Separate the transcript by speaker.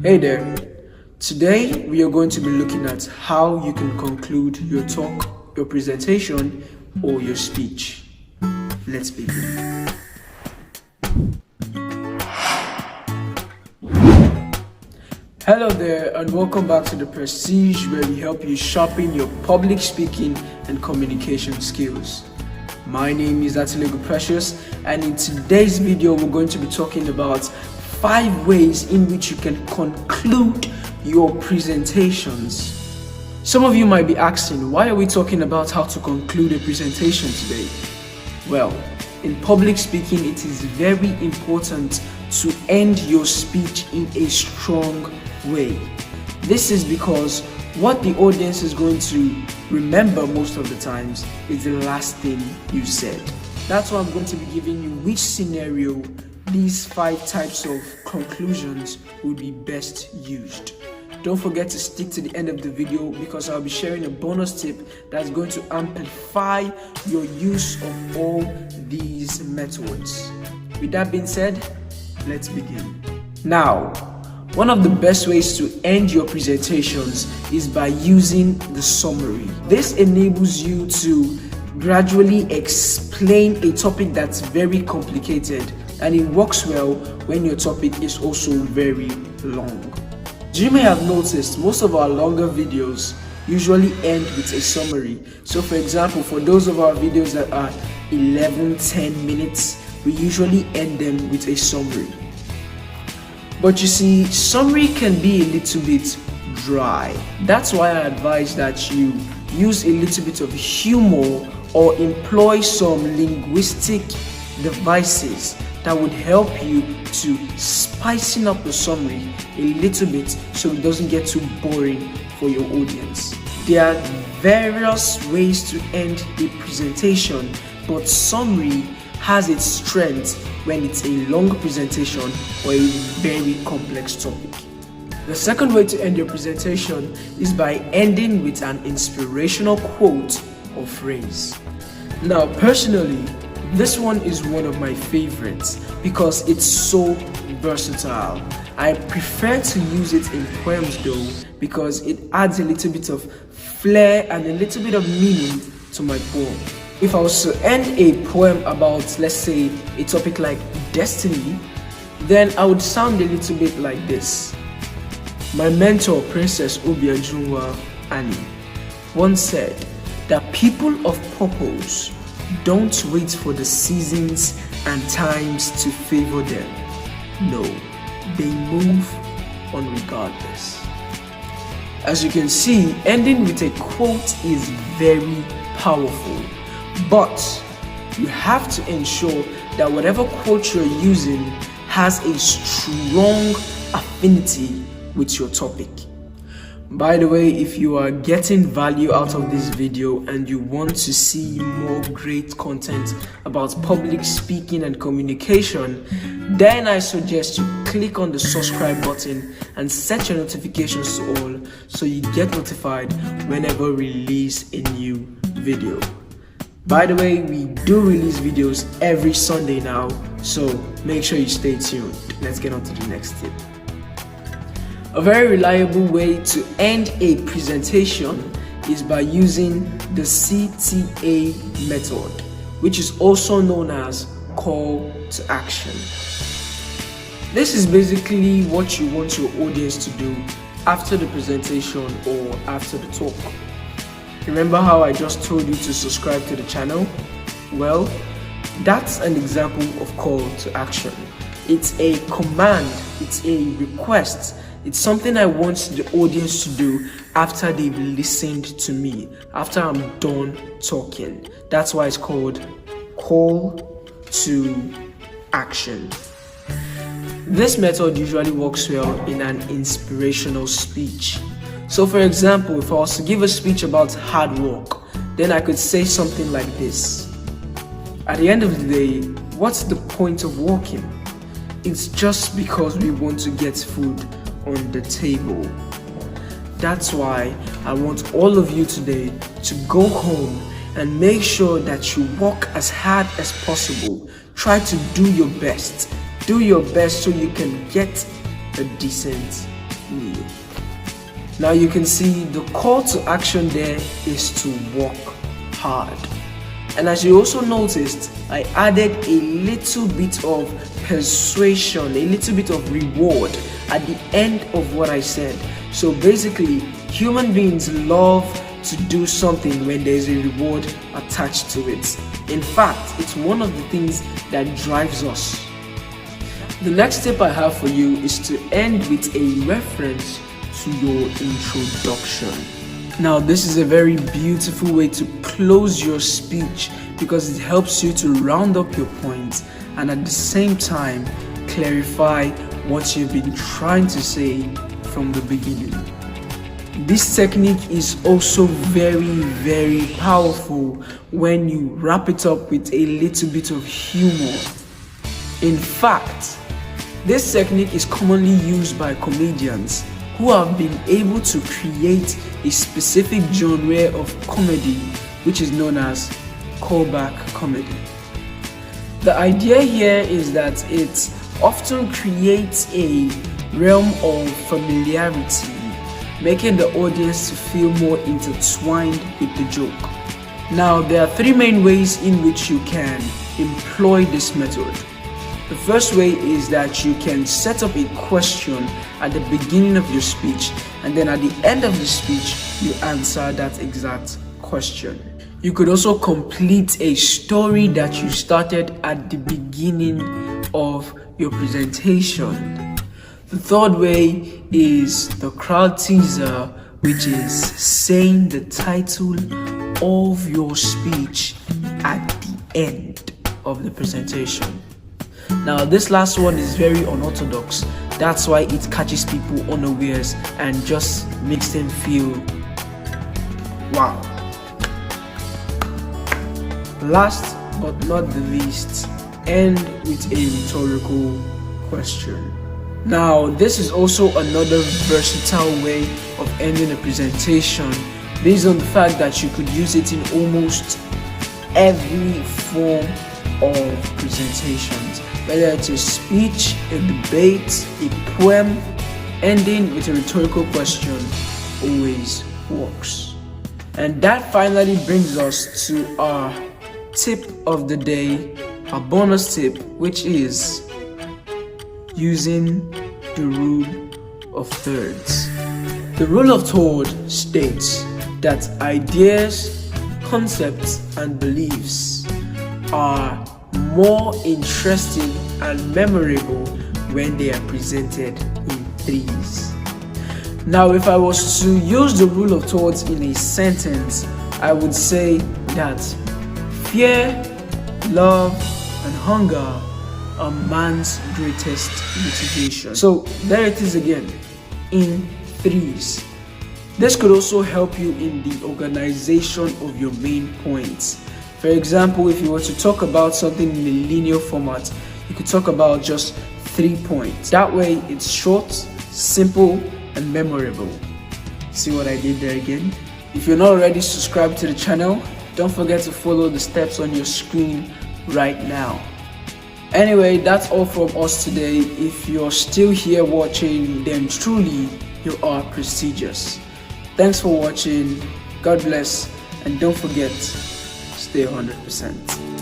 Speaker 1: Hey there. Today we are going to be looking at how you can conclude your talk, your presentation, or your speech. Let's begin. Hello there and welcome back to The Prestige, where we help you sharpen your public speaking and communication skills. My name is Atilego Precious, and in today's video we're going to be talking about 5 ways in which you can conclude your presentations. Some of you might be asking, why are we talking about how to conclude a presentation today? Well, in public speaking, it is very important to end your speech in a strong way. This is because what the audience is going to remember most of the times is the last thing you said. That's why I'm going to be giving you which scenario these 5 types of conclusions would be best used. Don't forget to stick to the end of the video because I'll be sharing a bonus tip that's going to amplify your use of all these methods. With that being said, let's begin. Now, one of the best ways to end your presentations is by using the summary. This enables you to gradually explain a topic that's very complicated, and it works well when your topic is also very long. You may have noticed most of our longer videos usually end with a summary. So for example, for those of our videos that are 11-10 minutes, we usually end them with a summary. But you see, summary can be a little bit dry. That's why I advise that you use a little bit of humor or employ some linguistic devices that would help you to spicing up the summary a little bit so it doesn't get too boring for your audience. There are various ways to end a presentation, but summary has its strength when it's a long presentation or a very complex topic. The second way to end your presentation is by ending with an inspirational quote or phrase. Now, personally, this one is one of my favorites because it's so versatile. I prefer to use it in poems though because it adds a little bit of flair and a little bit of meaning to my poem. If I was to end a poem about, let's say, a topic like destiny, then I would sound a little bit like this. My mentor, Princess Obiajunwa Annie, once said that people of purpose don't wait for the seasons and times to favor them. No, they move on regardless. As you can see, ending with a quote is very powerful, but you have to ensure that whatever quote you're using has a strong affinity with your topic. By the way, if you are getting value out of this video and you want to see more great content about public speaking and communication, then I suggest you click on the subscribe button and set your notifications to all so you get notified whenever we release a new video. By the way, we do release videos every Sunday now, so make sure you stay tuned. Let's get on to the next tip. A very reliable way to end a presentation is by using the CTA method, which is also known as call to action. This is basically what you want your audience to do after the presentation or after the talk. Remember how I just told you to subscribe to the channel? Well, that's an example of call to action. It's a command, it's a request. It's something I want the audience to do after they've listened to me, after I'm done talking. That's why it's called call to action. This method usually works well in an inspirational speech. So for example, if I was to give a speech about hard work, then I could say something like this. At the end of the day, what's the point of working? It's just because we want to get food on the table. That's why I want all of you today to go home and make sure that you work as hard as possible. Try to do your best. Do your best so you can get a decent me. Now you can see the call to action there is to work hard. And as you also noticed, I added a little bit of persuasion, a little bit of reward at the end of what I said. So basically, human beings love to do something when there's a reward attached to it. In fact, it's one of the things that drives us. The next tip I have for you is to end with a reference to your introduction. Now, this is a very beautiful way to close your speech because it helps you to round up your points and at the same time clarify what you've been trying to say from the beginning. This technique is also very powerful when you wrap it up with a little bit of humor. In fact, this technique is commonly used by comedians who have been able to create a specific genre of comedy which is known as callback comedy. The idea here is that it often creates a realm of familiarity, making the audience to feel more intertwined with the joke. Now, there are three main ways in which you can employ this method. The first way is that you can set up a question at the beginning of your speech, and then at the end of the speech, you answer that exact question. You could also complete a story that you started at the beginning of your presentation. The third way is the crowd teaser, which is saying the title of your speech at the end of the presentation. Now, this last one is very unorthodox. That's why it catches people unawares and just makes them feel wow. Last but not the least, end with a rhetorical question. Now, this is also another versatile way of ending a presentation based on the fact that you could use it in almost every form of presentations, whether it's a speech, a debate, a poem. Ending with a rhetorical question always works. And that finally brings us to our tip of the day, our bonus tip, which is using the rule of thirds. The rule of third states that ideas, concepts, and beliefs are more interesting and memorable when they are presented in threes. Now, if I was to use the rule of thirds in a sentence, I would say that fear, love, and hunger are man's greatest motivation. So there it is again, in threes. This could also help you in the organization of your main points. For example, if you were to talk about something in a linear format, you could talk about just 3 points. That way, it's short, simple, and memorable. See what I did there again? If you're not already subscribed to the channel, don't forget to follow the steps on your screen right now. Anyway, that's all from us today. If you're still here watching, then truly you are prestigious. Thanks for watching. God bless, and don't forget, stay 100%.